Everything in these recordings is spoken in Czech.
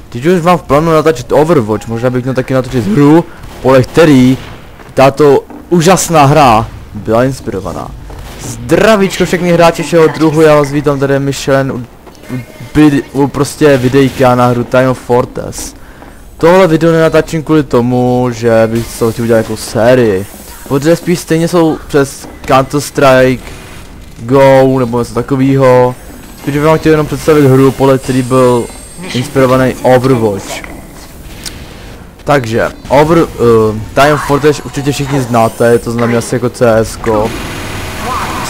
Teď už mám v plánu natočit Overwatch, možná bych měl taky natočit hru, podle který tato úžasná hra byla inspirovaná. Zdravíčko všechny hráči všeho druhu, já vás vítám, tady je Michelin u prostě videjka na hru Time of Fortress. Tohle video nenatáčím kvůli tomu, že bych to chtěl udělat jako sérii. Protože spíš stejně jsou přes Counter-Strike, Go nebo něco takového. Spíš bych vám chtěl jenom představit hru, podle který byl inspirovaný Overwatch. Takže, Time of Fortress určitě všichni znáte, je to znamená asi jako CS:GO.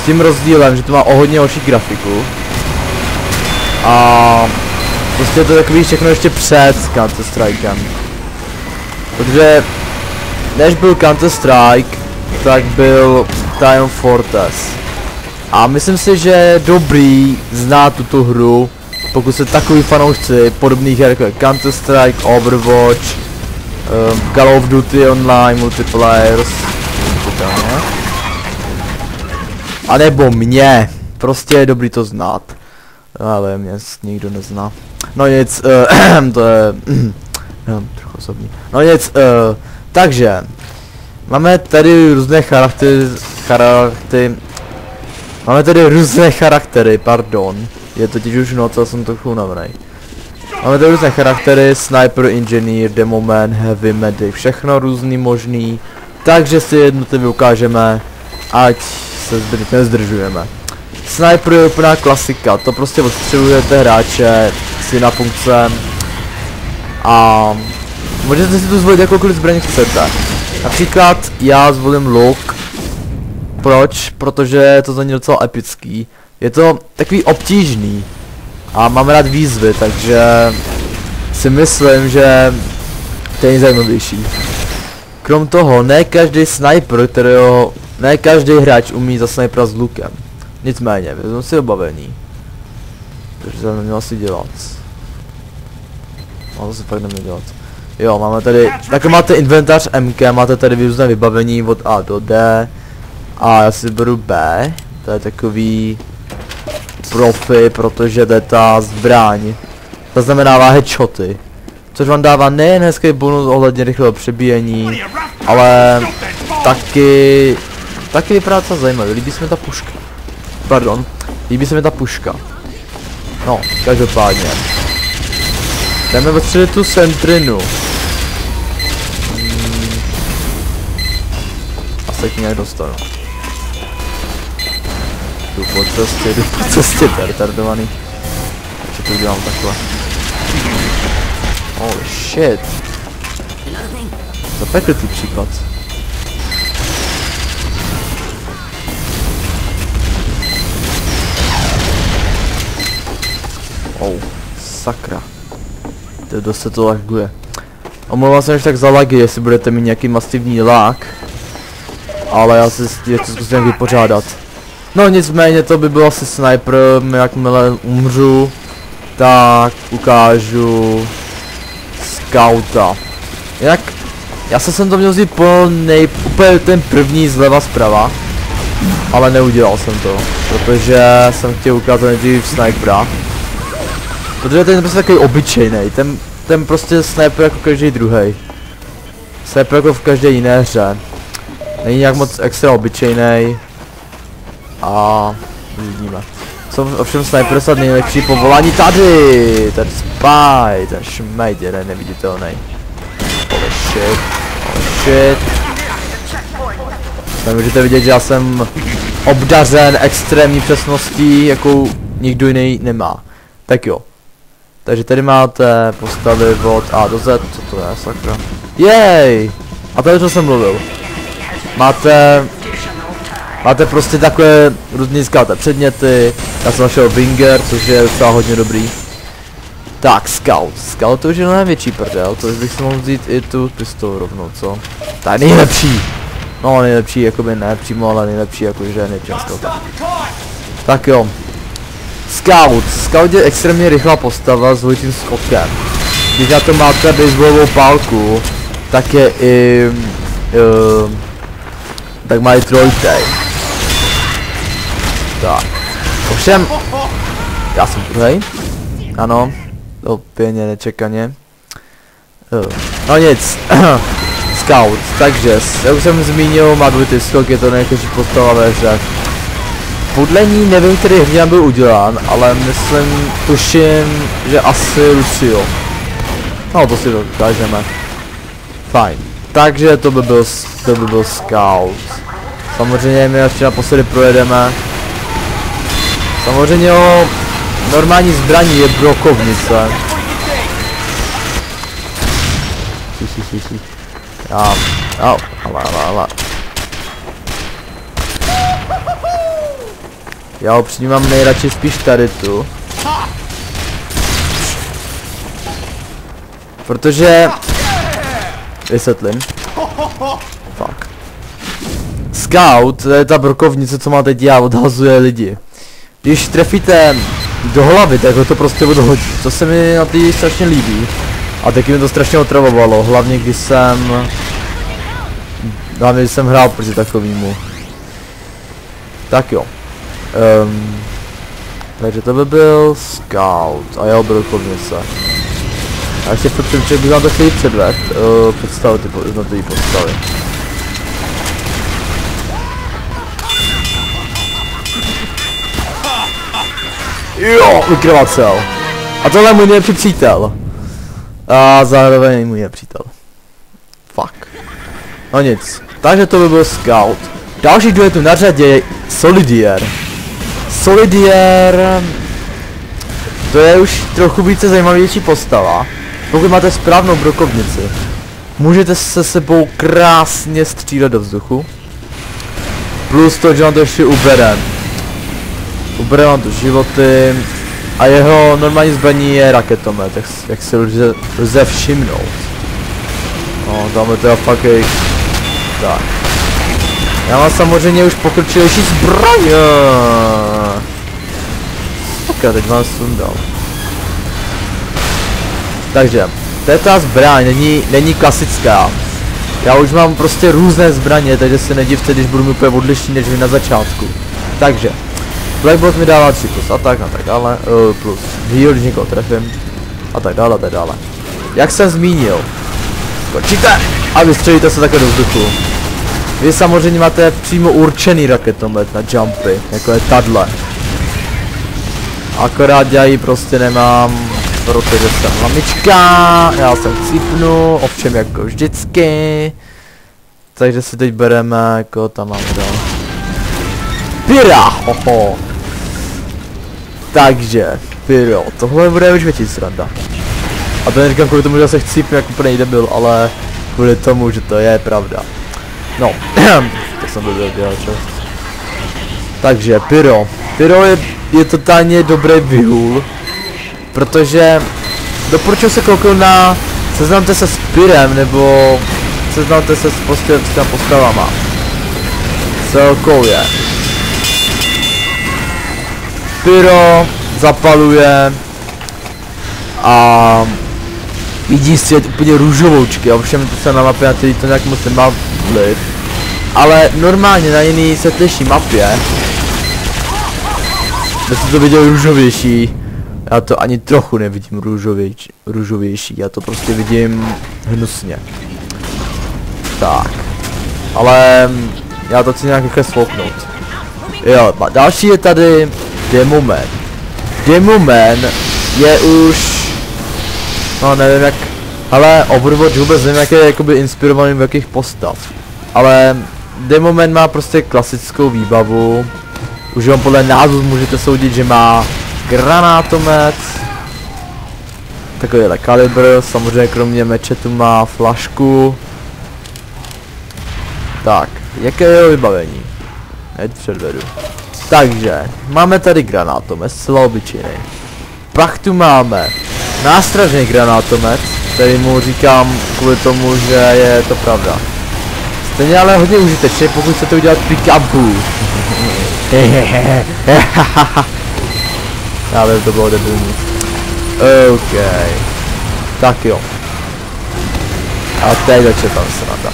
S tím rozdílem, že to má o hodně horší grafiku. A prostě je to takový všechno ještě před Counter-Strikem. Protože než byl Counter-Strike, tak byl Time of Fortress. A myslím si, že je dobrý znát tuto hru, pokud se takový fanoušci podobných her jako je Counter-Strike, Overwatch, Call of Duty Online, Multiplayer, a nebo mě, prostě je dobrý to znát. Ale mě nikdo nezná. No nic, to je trochu osobní. No nic, takže máme tady různé charaktery, pardon. Je totiž už noc a jsem trochu unavený. Máme tady různé charaktery, sniper, engineer, demoman, heavy, medic, všechno různý možný. Takže si jednotlivě ukážeme, ať se zbytečně nezdržujeme. Sniper je úplná klasika, to prostě odstřelujete hráče si na funkce a můžete si tu zvolit jakoukoliv zbraň chcete. Například já zvolím luk. Proč? Protože to za ně docela epický. Je to takový obtížný a mám rád výzvy, takže si myslím, že to je nejzajímavější. Krom toho, ne každý sniper, ne každý hráč umí za snipera s lukem. Nicméně, vezmu si obavení. Takže to neměl asi dělat. No to se fakt neměl dělat. Jo, máme tady, takhle máte inventář MK, máte tady různé vybavení od A do D. A já si beru B, to je takový profi, protože to je ta zbraň. To znamená headshoty. Což vám dává nejen hezký bonus ohledně rychlého přebíjení, ale taky vypadá to zajímavě, líbí se mi ta puška. Pardon, líbí se mi ta puška. No, každopádně. Jdeme odstřelit tu centrinu. Asi k nějak dostanu. Jdu po cestě, retardovaný. Takže to udělám takhle. Holy shit. Zapeklitý případ. Oh, sakra. To dost se to laguje. Omlouvám se, že tak za lagy, jestli budete mít nějaký masivní lag. Ale já si to zkusím vypořádat. No nicméně to by byl asi sniper, jakmile umřu, tak ukážu scouta. Jinak, já jsem to měl vzít úplně ten první zleva zprava, ale neudělal jsem to, protože jsem chtěl ukázat nejdřív snipera. Protože ten je prostě takový obyčejný, ten prostě sniper jako každý druhý. Sniper jako v každé jiné hře. Není nějak moc extra obyčejný. A uvidíme. Jsou ovšem sniper snad nejlepší povolání tady! Ten spy, ten šmejd jeden neviditelný. Holy shit, holy shit. Tam můžete vidět, že já jsem obdařen extrémní přesností, jakou nikdo jiný nemá. Tak jo. Takže tady máte postavy od A do Z, co to je, sakra. Jej! A tady to jsem mluvil. Máte prostě takové různý scout předměty, já jsem našel Winger, což je docela hodně dobrý. Tak, Scout to už je mnohem větší prdel, to bych si mohl vzít i tu pistolu rovnou, co? Ta je nejlepší! No nejlepší, jakoby ne přímo, ale nejlepší jakože nejlepší Scout. Tak jo. Scout je extrémně rychlá postava s dvojitým skokem. Když na to máte baseballovou pálku, tak je i... tak má i trojtej. Tak. Ovšem, já jsem druhý. Ano, opět nečekaně. No nic. Scout, takže, jak už jsem zmínil, má dvojitý skok, je to nejtěžší postava ve hře. Podle ní nevím, který hrdina byl udělán, ale myslím, tuším, že asi Lucio. No, to si dokážeme. Fajn. Takže to by byl Scout. Samozřejmě my ještě naposledy projedeme. Samozřejmě o normální zbraní je brokovnice. Ale. Já ho přijímám nejradši spíš tady tu. Protože... Vysvětlím. Fuck. Scout, to je ta brokovnice, co má teď já, odhazuje lidi. Když trefíte do hlavy, tak ho to prostě odhodí. To se mi na ty strašně líbí. A taky mi to strašně otravovalo, hlavně když jsem hrál proti takovýmu. Tak jo. Takže to by byl Scout a jeho brokovnice. A ještě furt přemýšlím, bych vám to chtěli představit ty jednotlivé postavy. Jo, vykrvacel. A tohle je můj nejlepší přítel. A zároveň můj nepřítel. Fuck. No nic. Takže to by byl Scout. Další, kdo je tu na řadě, je Solidier. Solidier... To je už trochu více zajímavější postava. Pokud máte správnou brokovnici, můžete se sebou krásně střílet do vzduchu. Plus to, že vám to ještě ubere. Ubere vám to životy. A jeho normální zbraní je raketomet, jak se lze všimnout. No, tam je to fakt jak... Tak. Já mám samozřejmě už pokročilejší zbraně. Ok, teď vám sundal. Takže, ta zbraň není klasická. Já už mám prostě různé zbraně, takže se nedivte, když budu mi úplně odlišný než vy na začátku. Takže, Black Bolt mi dává 3 plus atak a tak dále, plus heal, když někoho trefím. A tak dále, tak dále. Jak jsem zmínil, skočíte a vystřelíte se také do vzduchu. Vy samozřejmě máte přímo určený raketomet na jumpy, jako je tadle. Akorát já ji prostě nemám, protože jsem lamička, já jsem cípnu, ovšem jako vždycky. Takže si teď bereme, jako tam máme dál. Pyra, hoho. Takže, pyro, tohle bude už větší sranda. A to neříkám kvůli tomu, že se chcípnu jako úplně debil, ale kvůli tomu, že to je pravda. No, to jsem byl dělal čas. Takže, pyro. Pyro je totálně dobrý vyhůl, protože doporučuji se kouknout na seznamte se s Pyrem, nebo seznamte se prostě s těmi postavama. Celkově. Pyro zapaluje a vidí svět úplně růžovoučky, ovšem to se na mapě, na který to nějak moc nemá vliv. Ale normálně na jiný světlejší mapě byste to viděl růžovější. Já to ani trochu nevidím růžovější, já to prostě vidím hnusně. Tak. Ale já to chci nějak rychle sloupnout. Jo, další je tady Demoman. Demoman je už... No nevím jak... Ale Overwatch vůbec nevím jak je jakoby inspirovaný v jakých postav. Ale Demoman má prostě klasickou výbavu. Už vám podle názvu můžete soudit, že má granátomet. Takovýhle kalibr, samozřejmě kromě meče tu má flašku. Tak, jaké je jeho vybavení? Hned předvedu. Takže, máme tady granátomet, zcela obyčejný. Pak tu máme nástražný granátomet, který mu říkám kvůli tomu, že je to pravda. Stejně ale hodně užitečný, pokud chcete udělat pick-upu. Já vím, to bylo debilní. OK. Tak jo. A teď začne tam sranda.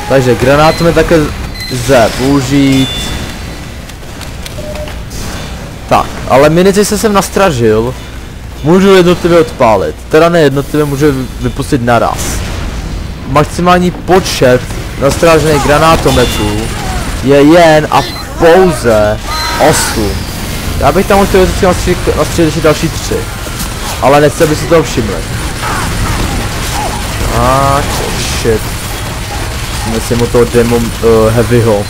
Takže granátomet také lze použít. Tak, ale munici jsem nastražil. Můžu jednotlivě odpálit. Teda ne jednotlivě, můžu vypustit naraz. maximální počet nastrážených granátometů je jen a pouze 8. Já bych tam mohl teoreticky nastřílet ještě další 3. Ale nechci, aby si toho všimli. Shit. Myslím mu toho demo Heavyho.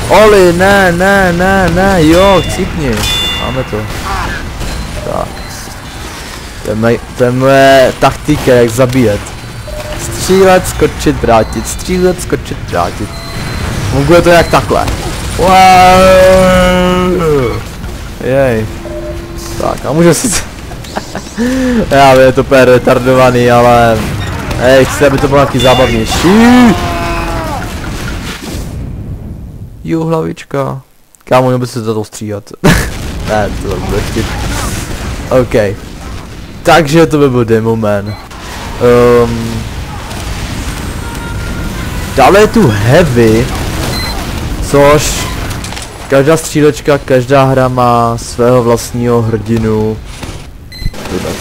Oli, ne, jo, chcípni. Máme to. Tak. To je moje taktika, jak zabíjet. Střílet, skočit, vrátit, střílet, skočit, vrátit. Funguje to jak takhle. Jej. Tak, a můžu si... Já vím, je to úplně retardovaný, ale... Hej, chci, aby to bylo nějaký zábavnější. Jo, hlavička. Kámo, měl by se za to stříhat. Ne, to bude vtip. OK. Takže to by byl Demo Man. Dále je tu Heavy, což každá střílečka, každá hra má svého vlastního hrdinu. Vůbec.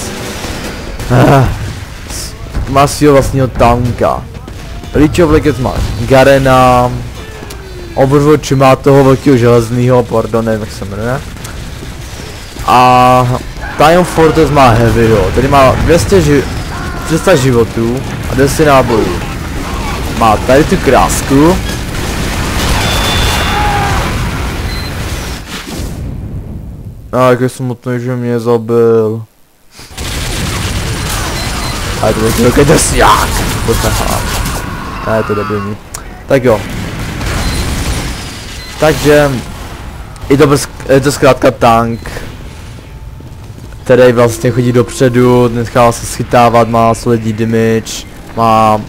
Má svého vlastního tanka. League of Legends má Garena. Overwatch má toho velkého železného, pardon, nevím jak se jmenuje. A Time Fortress má Heavyho, který má 300 životů a 10 nábojů. Má tady tu krásku. A jak je smutný, že mě zabil. A je to velký drsňák. A je to debilní. Tak jo. Takže je to zkrátka tank, který vlastně chodí dopředu, nechává se schytávat, má solidní damage, má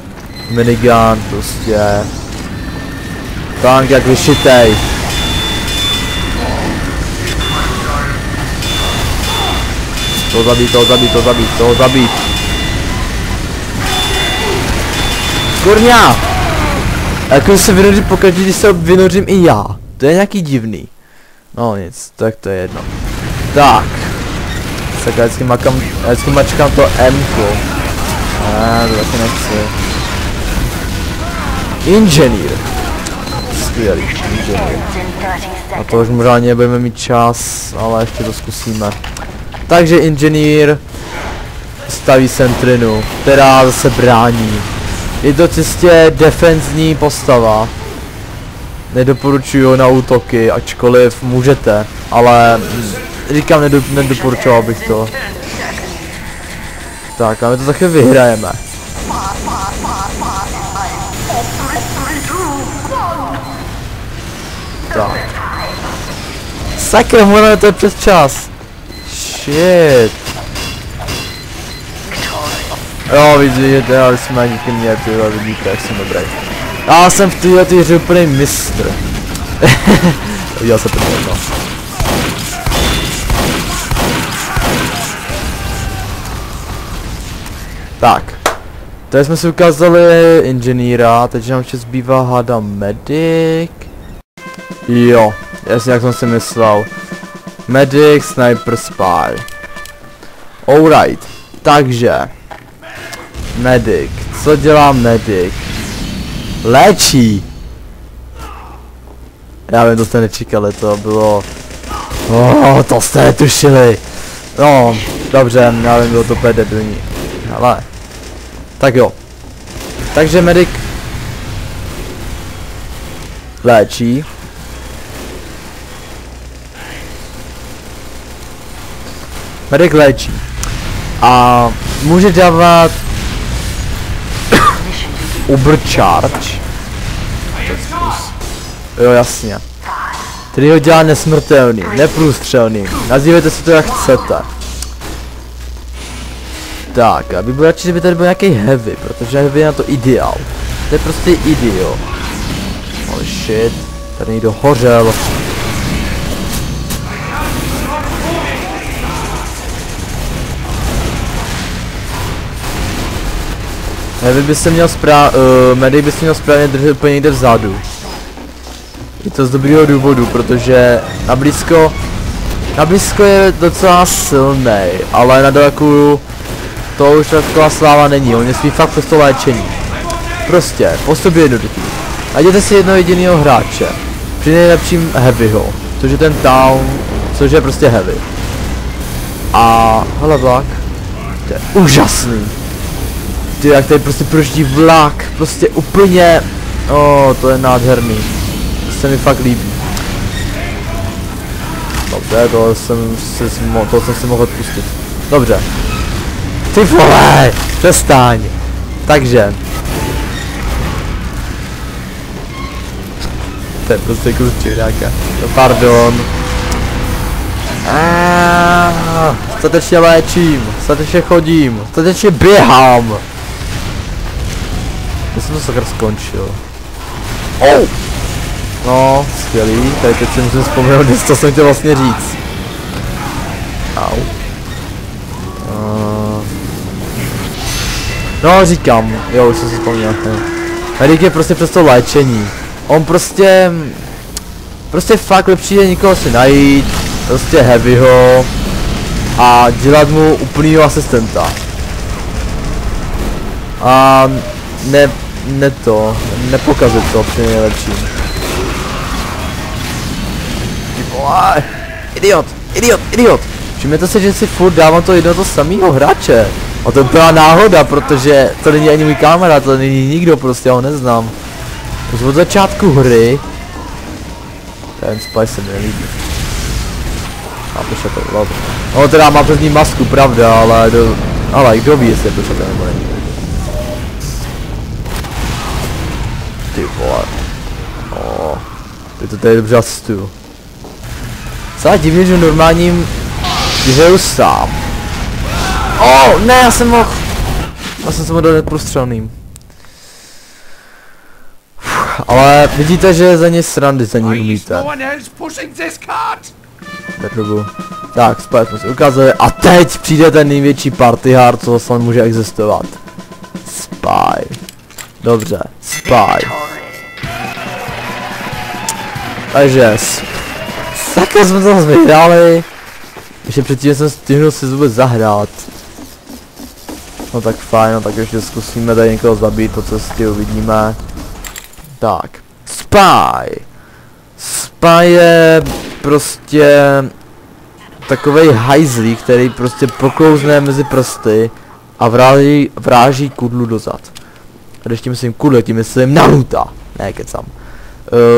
minigun, prostě tank jak vyšitej. To zabít. Kurňa! Jako se vynořím pokaždé, když se vynořím i já. To je nějaký divný. No nic, tak to je jedno. Tak. Tak já vždycky mačkám to M-ko. To taky nechci. Engineer. Skvělý, Engineer. A to už možná nebudeme mít čas, ale ještě to zkusíme. Takže Engineer staví sentrinu, která zase brání. Je to čistě defenzní postava. Nedoporučuju na útoky, ačkoliv můžete, ale říkám, nedoporučoval bych to. Tak, a my to taky vyhrajeme. Tak. Sakra, možná to je přes čas. Shit. Jo, vidíte, ale jsme díky mě, tyhle, vidíte, jak jsem dobrý. Já jsem v této hře úplný mistr. Udělal se první jedno. Tak. Tady jsme si ukázali inženýra, teď nám ještě zbývá hádám medic. Jo, jasně jak jsem si myslel. Medic, sniper, spy. Alright, takže. Medic, co dělá medic? Léčí! Já vím, to jste nečekali, to bylo... to jste netušili! No, dobře, já vím, bylo to úplně debilní. Ale... Tak jo. Takže medic... léčí. Medic léčí. A může dávat... Ubercharge. Jo, jasně. Který ho dělá nesmrtelný, neprůstřelný. Nazývejte si to jak chcete. Tak, aby byl radši, kdyby tady byl nějaký heavy, protože heavy je na to ideál. To je prostě ideál. Oh shit, tady někdo hořel. Heavy by se měl medic by se měl správně držet úplně někde vzadu. Je to z dobrého důvodu, protože na blízko je docela silnej, ale na dálku to už taková sláva není, on je svý fakt prostě léčení. Prostě, postup je jednoduchý. Najděte si jedno jediného hráče, při nejlepším heavyho, což je ten town, což je prostě heavy. A hele vlak, to je úžasný. Ty jak tady prostě projíždí vlak, prostě úplně, to je nádherný. To se mi fakt líbí. Dobře, to jsem si mohl odpustit. Dobře. Ty vole, přestaň. Takže. To je prostě klučí nějaká. No pardon. Statečně léčím, statečně chodím, statečně běhám. Já jsem to sakra skončil. No, skvělý, tady teď si musím vzpomenout, co jsem chtěl vlastně říct. Au. No, říkám, jo, už jsem si vzpomněl. Medic je prostě přesto léčení. On prostě fakt lepší je někoho si najít, prostě heavyho a dělat mu úplnýho asistenta. A nepokazit to při nejlepším. Idiot. Všimněte se, že si furt dávám to jednoho samého hráče. A to byla náhoda, protože to není ani můj kamarád, to není nikdo, prostě já ho neznám. Už od začátku hry. Ten spy se mi nelíbí. A pošatel, dobro. No teda má přes ní masku, pravda, ale kdo ví, jestli je pošatel nebo není. Ty vole. Ty to tady dobře asistuju. Celá divně, že normálním hraju sám. Ne, já jsem se mohl dát prostřelným. Ale vidíte, že za ně srandy za ní umíte. Tak, spy jsme si ukázali a teď přijde ten největší party hard, co snad může existovat. Spy. Dobře, spy. Takže, sakra jsme to vyhráli. Ještě předtím jsem stihnul si vůbec zahrát. No tak fajn, no tak ještě zkusíme tady někoho zabít, po cestě uvidíme. Tak, spy. Spy je prostě takovej hajzlík, který prostě poklouzne mezi prsty a vráží kudlu dozad. A když tím myslím kudle, tím myslím Naruta. Ne, kecam.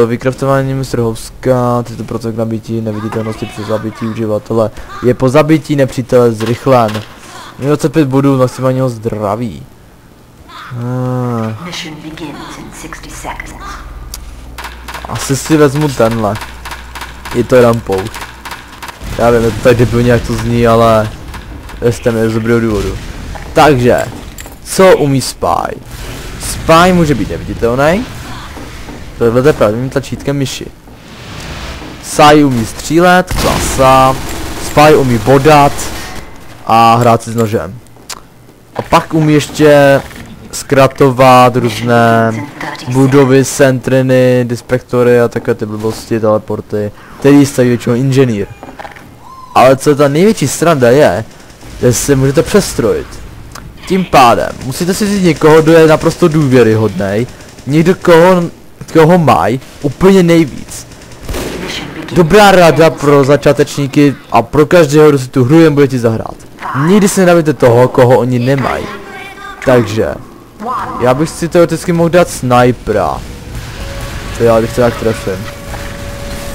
Vykraftování mistr Houska, 30% k nabití, neviditelnosti při zabití uživatele. Je po zabití nepřítele zrychlen. 25 bodů maximálního zdraví. Asi si vezmu tenhle. Je to rampouš. Já vím, to tak debilně jak to zní, ale jste mi z dobrého důvodu. Takže, co umí spy? Spy může být neviditelný. Tohle pravým tlačítkem myši. Sai umí střílet, klasa. Spy umí bodat a hrát si s nožem. A pak umí ještě zkratovat různé budovy, centriny, dispektory a takové ty blbosti, teleporty, který staví většinou inženýr. Ale co ta největší sranda je, že si můžete přestrojit. Tím pádem musíte si říct někoho, kdo je naprosto důvěryhodný, někdo koho mají úplně nejvíc. Dobrá rada pro začátečníky a pro každého, kdo si tu hru jen budete zahrát. Nikdy si nedávíte toho, koho oni nemají. Takže já bych si teoreticky mohl dát snipera. To já bych to jak trefím.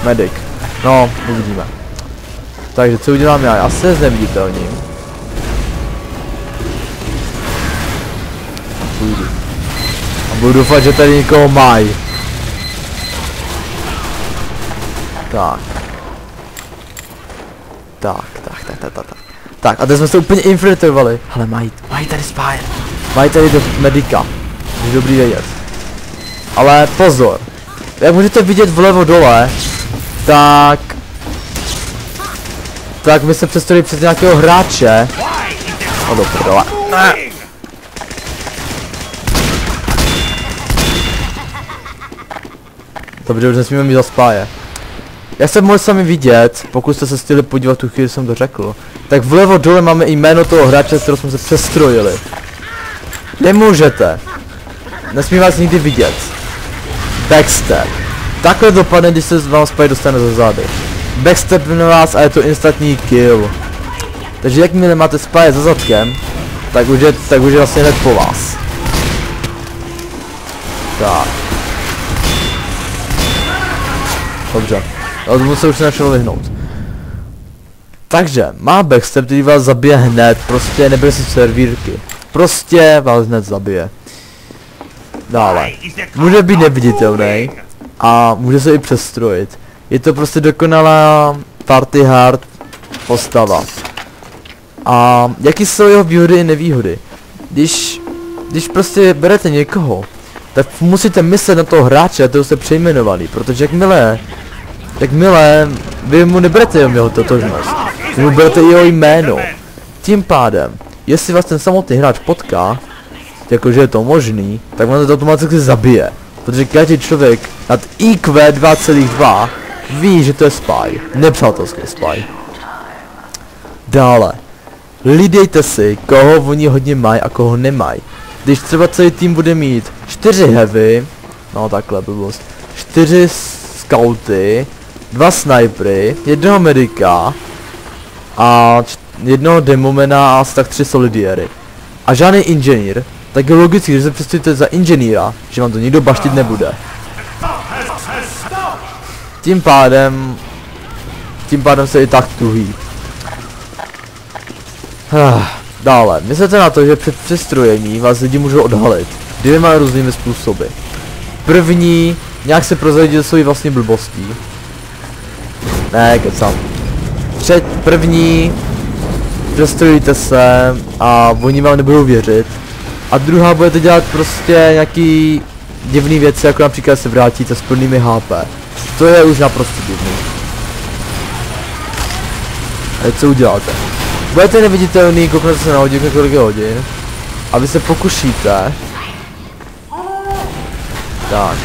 Medic. No, uvidíme. Takže co udělám já? Já se zneviditelním. Půjdu. A budu doufat, že tady někoho mají. Tak. Tak, a teď jsme se úplně infiltrovali. Hele, mají tady spy. Mají tady do medika. Je dobrý vědět. Ale pozor. Jak můžete vidět vlevo dole, tak my se přestrojili přes nějakého hráče. No do prdele. Dobře, už nesmíme mít za spáje. Jak jste mohli sami vidět, pokud jste se chtěli podívat tu chvíli, jsem to řekl, tak vlevo dole máme jméno toho hráče, kterého jsme se přestrojili. Nemůžete. Nesmí vás nikdy vidět. Backstab. Takhle dopadne, když se vám Spy dostane za zády. Backstab na vás a je to instantní kill. Takže jakmile máte Spy za zadkem, tak už je vlastně hned po vás. Tak. Dobře. Ale tomu se už nešlo vyhnout. Takže, má backstab, který vás zabije hned, prostě nebude si servírky. Prostě vás hned zabije. Dále. Může být neviditelný a může se i přestrojit. Je to prostě dokonalá party hard postava. A jaký jsou jeho výhody i nevýhody? Když prostě berete někoho, tak musíte myslet na toho hráče, toho jste přejmenovaný, protože jakmile vy mu neberete jenom jeho totožnost, vy mu berete jeho jméno. Tím pádem, jestli vás ten samotný hráč potká, jakože je to možný, tak on to automaticky zabije. Protože každý člověk nad IQ 2,2 ví, že to je Spy, nepřátelský Spy. Dále. Hlídejte si, koho oni hodně mají a koho nemají. Když třeba celý tým bude mít 4 heavy, no takhle blbost, 4 scouty, 2 snipery, 1 medika a 1 demomena a asi tak 3 solidiery. A žádný inženýr, tak je logicky, že se představíte za inženýra, že vám to nikdo baštit nebude. Tím pádem se i tak tuhý. Dále, myslete na to, že před přestrojením vás lidi můžou odhalit 2 různými způsoby. První, nějak se prozradit svojí vlastní blbostí. Ne, kecám. První, přestrojíte se a oni vám nebudou věřit. A druhá, budete dělat prostě nějaký divný věci, jako například se vrátíte s plnými HP. To je už naprosto divný. A co uděláte? Budete neviditelný, kouknete se na hodinu, kolik je hodin. A vy se pokušíte. Tak.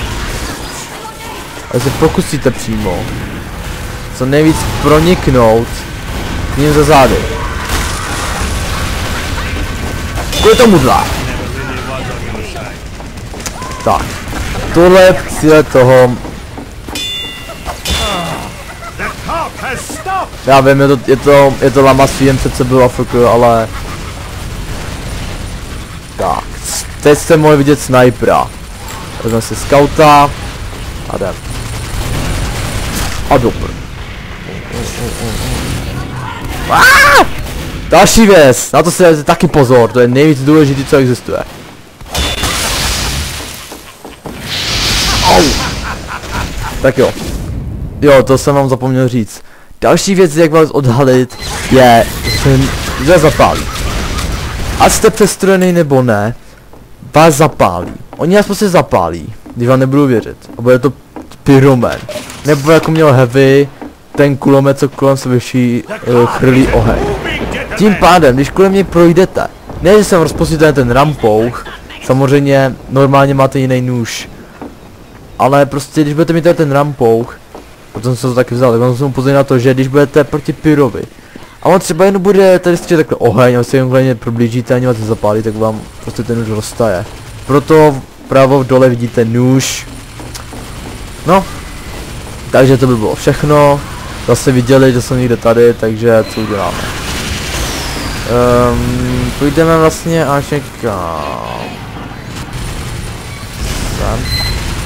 A vy se pokusíte přímo co nejvíc proniknout k ním za zády. Kvůli tomuhle. Tak. Tohle je cíle toho. Já vím, je to lama svým před sebou Afriku, ale... Tak, teď jste mohli vidět snipera. Vezmeme si scouta. A jdem. A dopr. Další věc, na to si dejte taky pozor, to je nejvíc důležitý, co existuje. Au. Tak jo. Jo, to jsem vám zapomněl říct. Další věc, jak vás odhalit, je, že zapálí. Ať jste přestrojený nebo ne, vás zapálí. Oni vás prostě zapálí, když vám nebudou věřit. A bude to pyroman. Nebo jako měl heavy, ten kulomet, co kolem se vyší, chrlí oheň. Tím pádem, když kolem něj projdete, ne, že se vám rozpustíte ten rampouch, samozřejmě normálně máte jiný nůž. Ale prostě, když budete mít ten rampouch, potom jsem to taky vzal, tak vám jsem upozornil na to, že když budete proti pyrovi, a on třeba jen bude tady střílet takhle oheň, a se jen klidně přiblížíte a ani vás nezapálí, tak vám prostě ten nůž roztaje. Proto vpravo dole vidíte nůž. No, takže to by bylo všechno. Zase viděli, že jsem někde tady, takže co uděláme? Půjdeme vlastně až někam. Sem.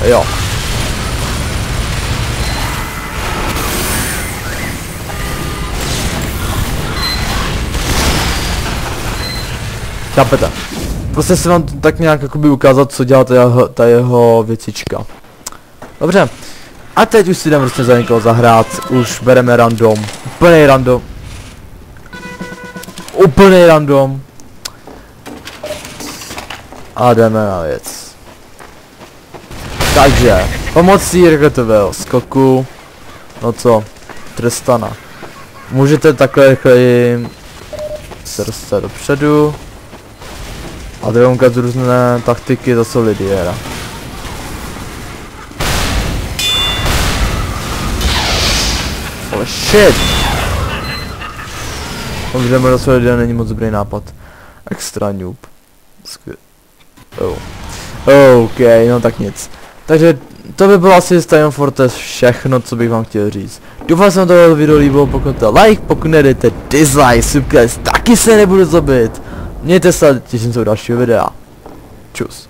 Jo. Chápete? Prostě se vám tak nějak jakoby ukázat, co dělá ta jeho věcička. Dobře. A teď už si jdeme prostě za někoho zahrát, už bereme random. Úplnej random. Úplnej random. A jdeme na věc. Takže, pomocí raketového skoku, no co, Tristana. Můžete takhle rychleji se dostat dopředu. A teď vám ukážu různé taktiky za Solidiera. Oh shit! Jdeme do svého videa, není moc dobrý nápad. Extra noob. Oh. OK, no tak nic. Takže to by bylo asi z Time Fortress všechno, co bych vám chtěl říct. Doufám, že se vám tohle video líbilo, pokud to like, pokud nedejte dislike, subscribe, taky se nebudu zabít. Mějte se, těším se u dalšího videa. Čus.